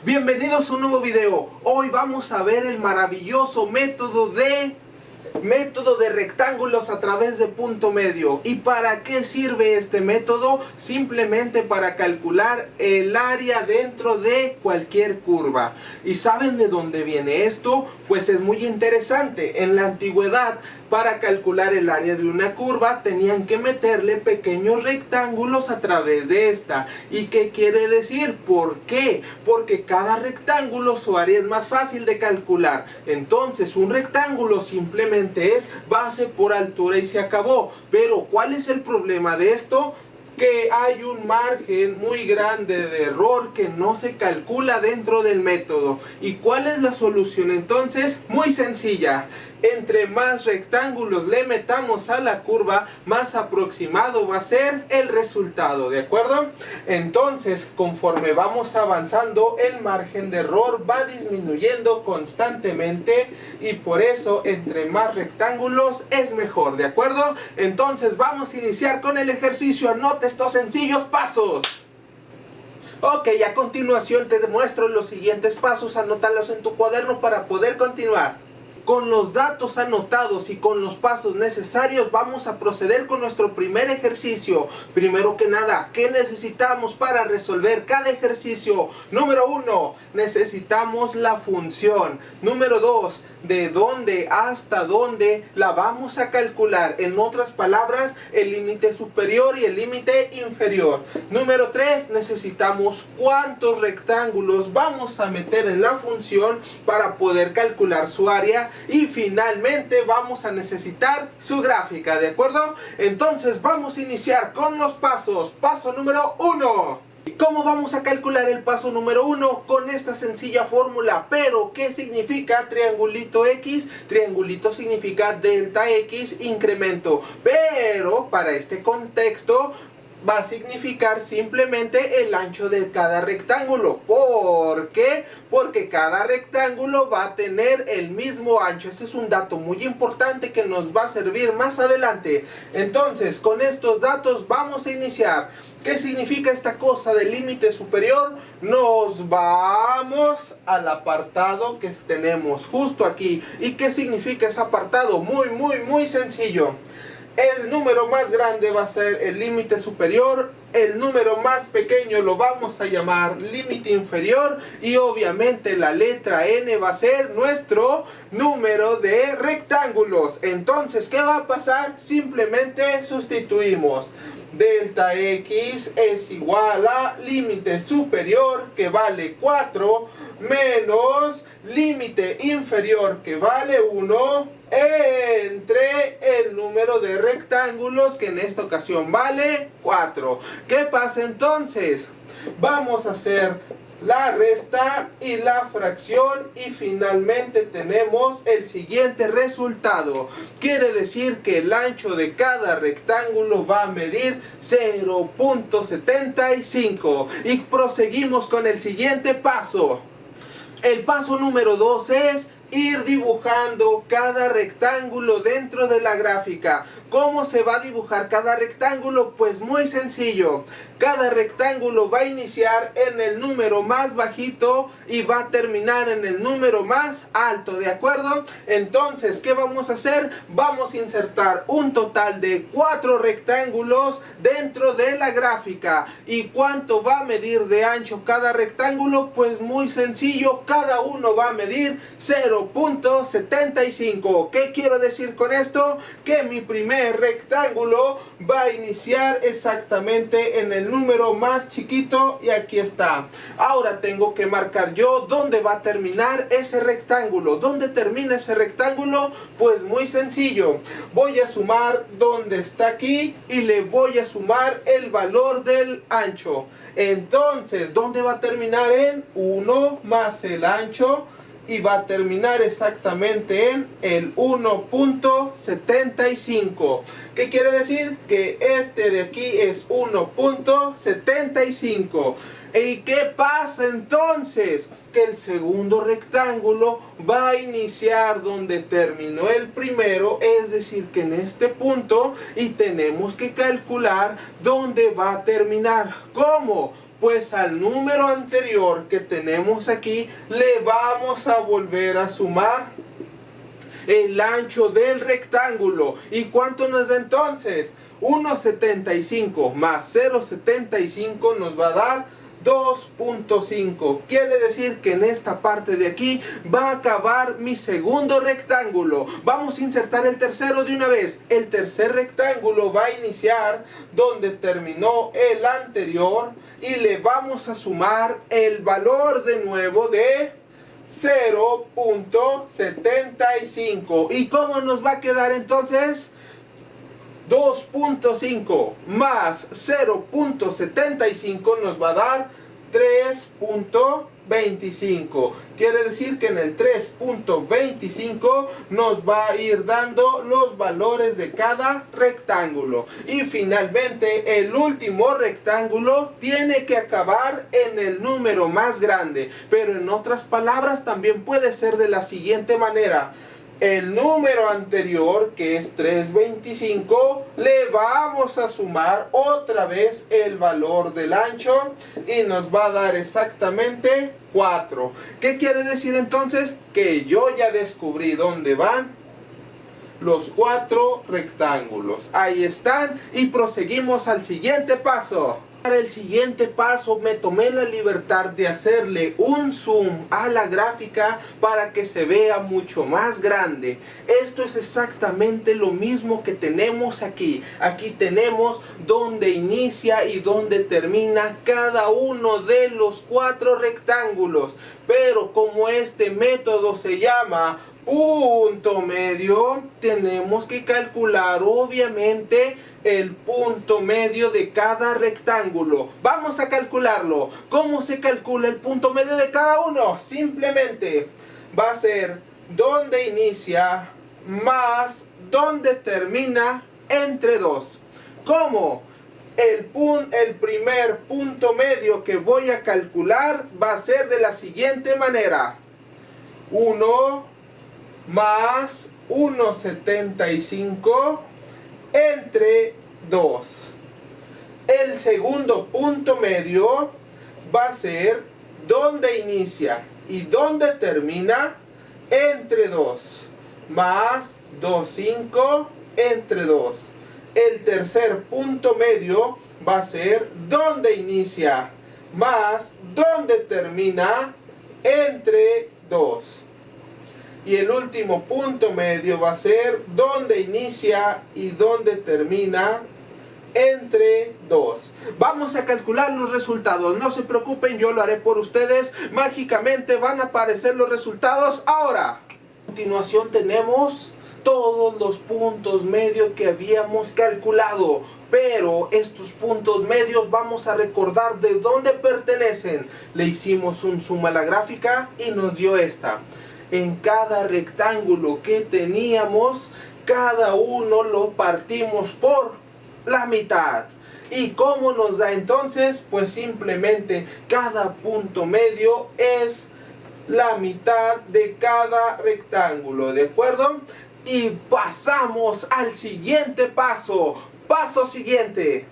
Bienvenidos a un nuevo video. Hoy vamos a ver el maravilloso método de rectángulos a través de punto medio. ¿Y para qué sirve este método? Simplemente para calcular el área dentro de cualquier curva. ¿Y saben de dónde viene esto? Pues es muy interesante. En la antigüedad, para calcular el área de una curva tenían que meterle pequeños rectángulos a través de esta. ¿Y qué quiere decir? ¿Por qué? Porque cada rectángulo su área es más fácil de calcular. Entonces un rectángulo simplemente es base por altura y se acabó. Pero ¿cuál es el problema de esto? Que hay un margen muy grande de error que no se calcula dentro del método. ¿Y cuál es la solución entonces? Muy sencilla. Entre más rectángulos le metamos a la curva, más aproximado va a ser el resultado, ¿de acuerdo? Entonces, conforme vamos avanzando, el margen de error va disminuyendo constantemente y por eso entre más rectángulos es mejor, ¿de acuerdo? Entonces vamos a iniciar con el ejercicio. Anota estos sencillos pasos. Ok, a continuación te demuestro los siguientes pasos. Anótalos en tu cuaderno para poder continuar. Con los datos anotados y con los pasos necesarios vamos a proceder con nuestro primer ejercicio. Primero que nada, ¿qué necesitamos para resolver cada ejercicio? Número 1, necesitamos la función. Número 2, de dónde hasta dónde la vamos a calcular. En otras palabras, el límite superior y el límite inferior. Número 3, necesitamos cuántos rectángulos vamos a meter en la función para poder calcular su área. Y finalmente vamos a necesitar su gráfica, ¿de acuerdo? Entonces vamos a iniciar con los pasos. Paso número 1. ¿Cómo vamos a calcular el paso número 1? Con esta sencilla fórmula. Pero, ¿qué significa triangulito X? Triangulito significa delta X incremento. Pero, para este contexto, va a significar simplemente el ancho de cada rectángulo. ¿Por qué? Porque cada rectángulo va a tener el mismo ancho. Ese es un dato muy importante que nos va a servir más adelante. Entonces, con estos datos vamos a iniciar. ¿Qué significa esta cosa del límite superior? Nos vamos al apartado que tenemos justo aquí. ¿Y qué significa ese apartado? Muy sencillo. El número más grande va a ser el límite superior, el número más pequeño lo vamos a llamar límite inferior y obviamente la letra N va a ser nuestro número de rectángulos. Entonces, ¿qué va a pasar? Simplemente sustituimos. Delta X es igual a límite superior que vale 4 menos límite inferior que vale 1 entre el número de rectángulos que en esta ocasión vale 4. ¿Qué pasa entonces? Vamos a hacer la resta y la fracción y finalmente tenemos el siguiente resultado. Quiere decir que el ancho de cada rectángulo va a medir 0.75 y proseguimos con el siguiente paso. El paso número 2 es ir dibujando cada rectángulo dentro de la gráfica. ¿Cómo se va a dibujar cada rectángulo? Pues muy sencillo. Cada rectángulo va a iniciar en el número más bajito y va a terminar en el número más alto, ¿de acuerdo? Entonces, ¿qué vamos a hacer? Vamos a insertar un total de 4 rectángulos dentro de la gráfica. ¿Y cuánto va a medir de ancho cada rectángulo? Pues muy sencillo, cada uno va a medir 0.75. ¿Qué quiero decir con esto? Que mi primer rectángulo va a iniciar exactamente en el número más chiquito y aquí está. Ahora tengo que marcar yo dónde va a terminar ese rectángulo. ¿Dónde termina ese rectángulo? Pues muy sencillo. Voy a sumar donde está aquí y le voy a sumar el valor del ancho. Entonces, ¿dónde va a terminar? En 1 más el ancho. Y va a terminar exactamente en el 1.75. ¿Qué quiere decir? Que este de aquí es 1.75. ¿Y qué pasa entonces? Que el segundo rectángulo va a iniciar donde terminó el primero, es decir, que en este punto, y tenemos que calcular dónde va a terminar. ¿Cómo? Pues al número anterior que tenemos aquí le vamos a volver a sumar el ancho del rectángulo. ¿Y cuánto nos da entonces? 1,75 más 0,75 nos va a dar 2,5. Quiere decir que en esta parte de aquí va a acabar mi segundo rectángulo. Vamos a insertar el tercero de una vez. El tercer rectángulo va a iniciar donde terminó el anterior y le vamos a sumar el valor de nuevo de 0,75. ¿Y cómo nos va a quedar entonces? 2,5 más 0,75 nos va a dar 3,25. Quiere decir que en el 3,25 nos va a ir dando los valores de cada rectángulo. Y finalmente el último rectángulo tiene que acabar en el número más grande. Pero en otras palabras también puede ser de la siguiente manera. El número anterior, que es 3,25, le vamos a sumar otra vez el valor del ancho y nos va a dar exactamente 4. ¿Qué quiere decir entonces? Que yo ya descubrí dónde van los 4 rectángulos. Ahí están y proseguimos al siguiente paso. Para el siguiente paso me tomé la libertad de hacerle un zoom a la gráfica para que se vea mucho más grande. Esto es exactamente lo mismo que tenemos aquí. Aquí tenemos donde inicia y donde termina cada uno de los 4 rectángulos. Pero como este método se llama punto medio, tenemos que calcular obviamente el punto medio de cada rectángulo. Vamos a calcularlo. ¿Cómo se calcula el punto medio de cada uno? Simplemente va a ser donde inicia más donde termina entre 2. ¿Cómo? El primer punto medio que voy a calcular va a ser de la siguiente manera. 1 más 1,75 entre 2. El segundo punto medio va a ser donde inicia y donde termina entre 2. Más 2,5 entre 2. El tercer punto medio va a ser donde inicia más donde termina entre 2. Y el último punto medio va a ser donde inicia y donde termina entre 2. Vamos a calcular los resultados. No se preocupen, yo lo haré por ustedes. Mágicamente van a aparecer los resultados ahora. A continuación tenemos todos los puntos medios que habíamos calculado. Pero estos puntos medios vamos a recordar de dónde pertenecen. Le hicimos un zoom a la gráfica y nos dio esta. En cada rectángulo que teníamos, cada uno lo partimos por la mitad. ¿Y cómo nos da entonces? Pues simplemente cada punto medio es la mitad de cada rectángulo, ¿de acuerdo? Y pasamos al siguiente paso. Paso siguiente.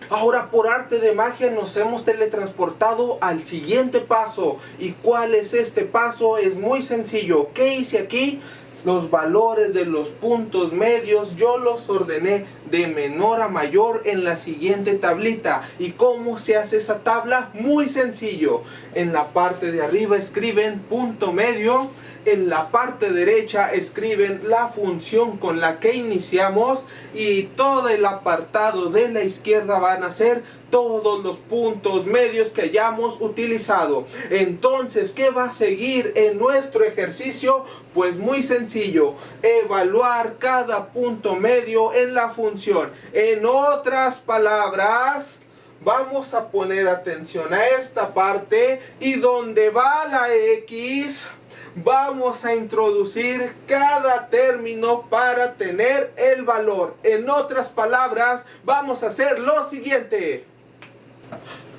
Ahora por arte de magia nos hemos teletransportado al siguiente paso. ¿Y cuál es este paso? Es muy sencillo. ¿Qué hice aquí? Los valores de los puntos medios yo los ordené de menor a mayor en la siguiente tablita. ¿Y cómo se hace esa tabla? Muy sencillo. En la parte de arriba escriben punto medio. En la parte derecha escriben la función con la que iniciamos y todo el apartado de la izquierda van a ser todos los puntos medios que hayamos utilizado. Entonces, ¿qué va a seguir en nuestro ejercicio? Pues muy sencillo, evaluar cada punto medio en la función. En otras palabras, vamos a poner atención a esta parte y donde va la X, vamos a introducir cada término para tener el valor. En otras palabras, vamos a hacer lo siguiente.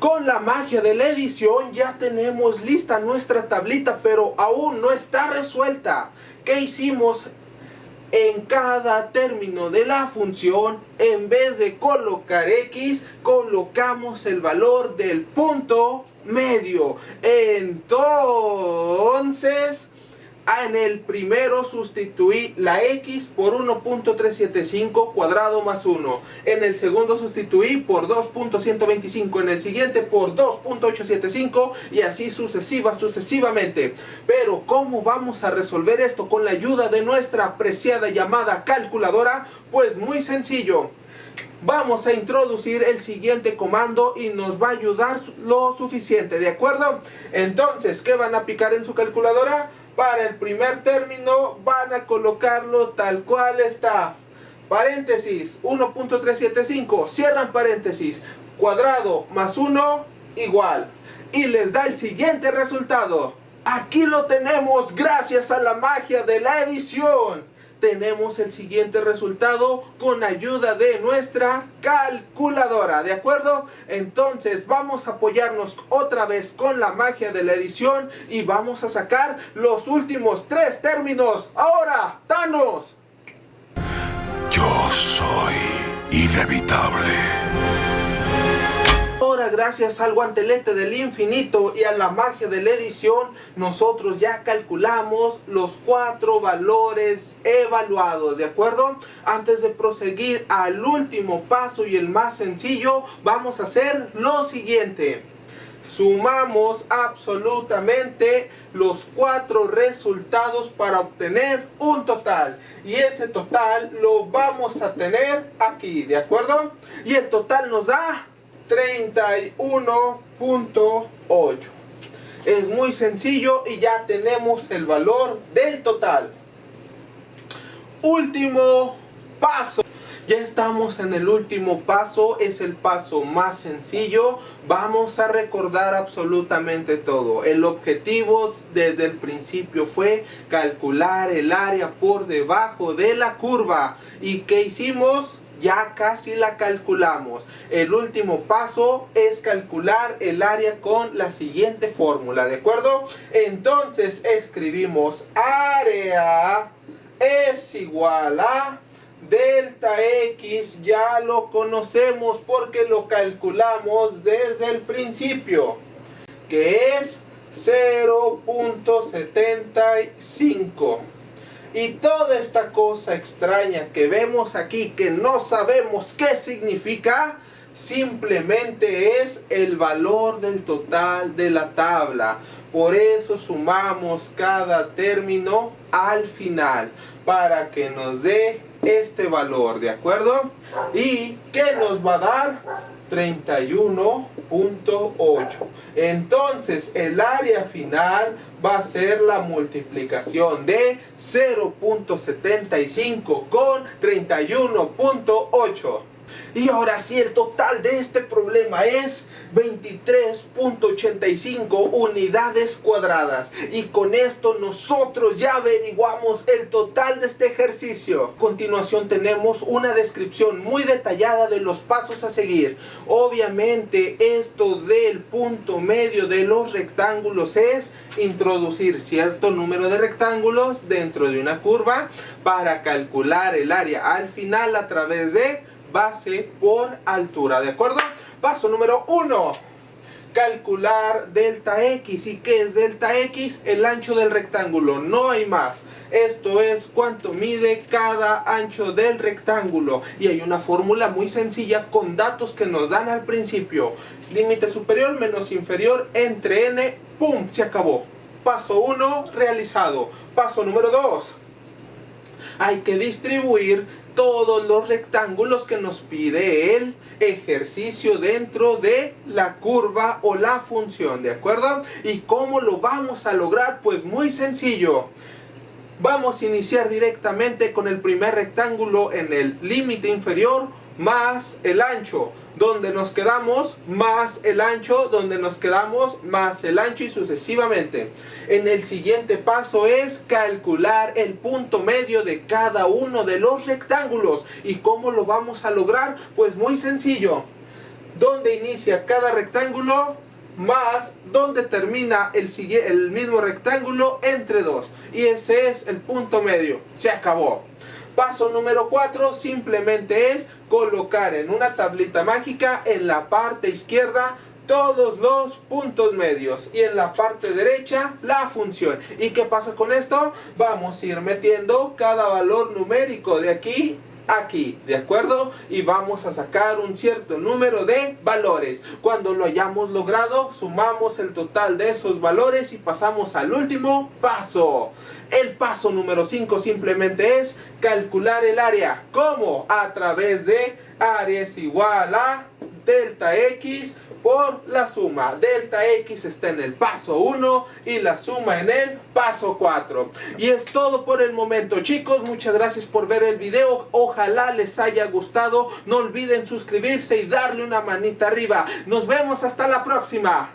Con la magia de la edición ya tenemos lista nuestra tablita, pero aún no está resuelta. ¿Qué hicimos? En cada término de la función, en vez de colocar x, colocamos el valor del punto medio. Entonces, en el primero sustituí la x por 1.375 cuadrado más 1. En el segundo sustituí por 2.125. En el siguiente por 2.875 y así sucesivamente. Pero ¿cómo vamos a resolver esto con la ayuda de nuestra apreciada llamada calculadora? Pues muy sencillo. Vamos a introducir el siguiente comando y nos va a ayudar lo suficiente, ¿de acuerdo? Entonces, ¿qué van a picar en su calculadora? Para el primer término van a colocarlo tal cual está. Paréntesis, 1.375, cierran paréntesis, cuadrado más 1 igual. Y les da el siguiente resultado. Aquí lo tenemos gracias a la magia de la edición. Tenemos el siguiente resultado con ayuda de nuestra calculadora, ¿de acuerdo? Entonces vamos a apoyarnos otra vez con la magia de la edición y vamos a sacar los últimos 3 términos. Ahora, Thanos. Yo soy inevitable. Ahora, gracias al guantelete del infinito y a la magia de la edición, nosotros ya calculamos los 4 valores evaluados, ¿de acuerdo? Antes de proseguir al último paso y el más sencillo, vamos a hacer lo siguiente. Sumamos absolutamente los 4 resultados para obtener un total. Y ese total lo vamos a tener aquí, ¿de acuerdo? Y el total nos da 31.8. Es muy sencillo y ya tenemos el valor del total. Último paso. Ya estamos en el último paso, es el paso más sencillo. Vamos a recordar absolutamente todo. El objetivo desde el principio fue calcular el área por debajo de la curva. ¿Y qué hicimos? Ya casi la calculamos. El último paso es calcular el área con la siguiente fórmula, ¿de acuerdo? Entonces escribimos área es igual a delta x, ya lo conocemos porque lo calculamos desde el principio, que es 0.75. Y toda esta cosa extraña que vemos aquí, que no sabemos qué significa, simplemente es el valor del total de la tabla. Por eso sumamos cada término al final, para que nos dé este valor, ¿de acuerdo? ¿Y qué nos va a dar? 31.8. Entonces el área final va a ser la multiplicación de 0.75 con 31.8. Y ahora sí, el total de este problema es 23.85 unidades cuadradas. Y con esto nosotros ya averiguamos el total de este ejercicio. A continuación tenemos una descripción muy detallada de los pasos a seguir. Obviamente esto del punto medio de los rectángulos es introducir cierto número de rectángulos dentro de una curva para calcular el área al final a través de base por altura, ¿de acuerdo? Paso número 1. Calcular delta x. ¿Y qué es delta x? El ancho del rectángulo, no hay más. Esto es cuánto mide cada ancho del rectángulo. Y hay una fórmula muy sencilla con datos que nos dan al principio. Límite superior menos inferior entre n. ¡Pum! Se acabó. Paso 1 realizado. Paso número 2. Hay que distribuir todos los rectángulos que nos pide el ejercicio dentro de la curva o la función, ¿de acuerdo? ¿Y cómo lo vamos a lograr? Pues muy sencillo. Vamos a iniciar directamente con el primer rectángulo en el límite inferior más el ancho, donde nos quedamos, más el ancho, donde nos quedamos, más el ancho y sucesivamente. En el siguiente paso es calcular el punto medio de cada uno de los rectángulos. ¿Y cómo lo vamos a lograr? Pues muy sencillo. Donde inicia cada rectángulo más donde termina el mismo rectángulo entre dos. Y ese es el punto medio. Se acabó. Paso número 4 simplemente es colocar en una tablita mágica en la parte izquierda todos los puntos medios y en la parte derecha la función. ¿Y qué pasa con esto? Vamos a ir metiendo cada valor numérico de aquí aquí, ¿de acuerdo? Y vamos a sacar un cierto número de valores. Cuando lo hayamos logrado, sumamos el total de esos valores y pasamos al último paso. El paso número 5 simplemente es calcular el área. ¿Cómo? A través de área es igual a delta X por la suma. Delta X está en el paso 1 y la suma en el paso 4. Y es todo por el momento, chicos. Muchas gracias por ver el video. Ojalá les haya gustado. No olviden suscribirse y darle una manita arriba. Nos vemos hasta la próxima.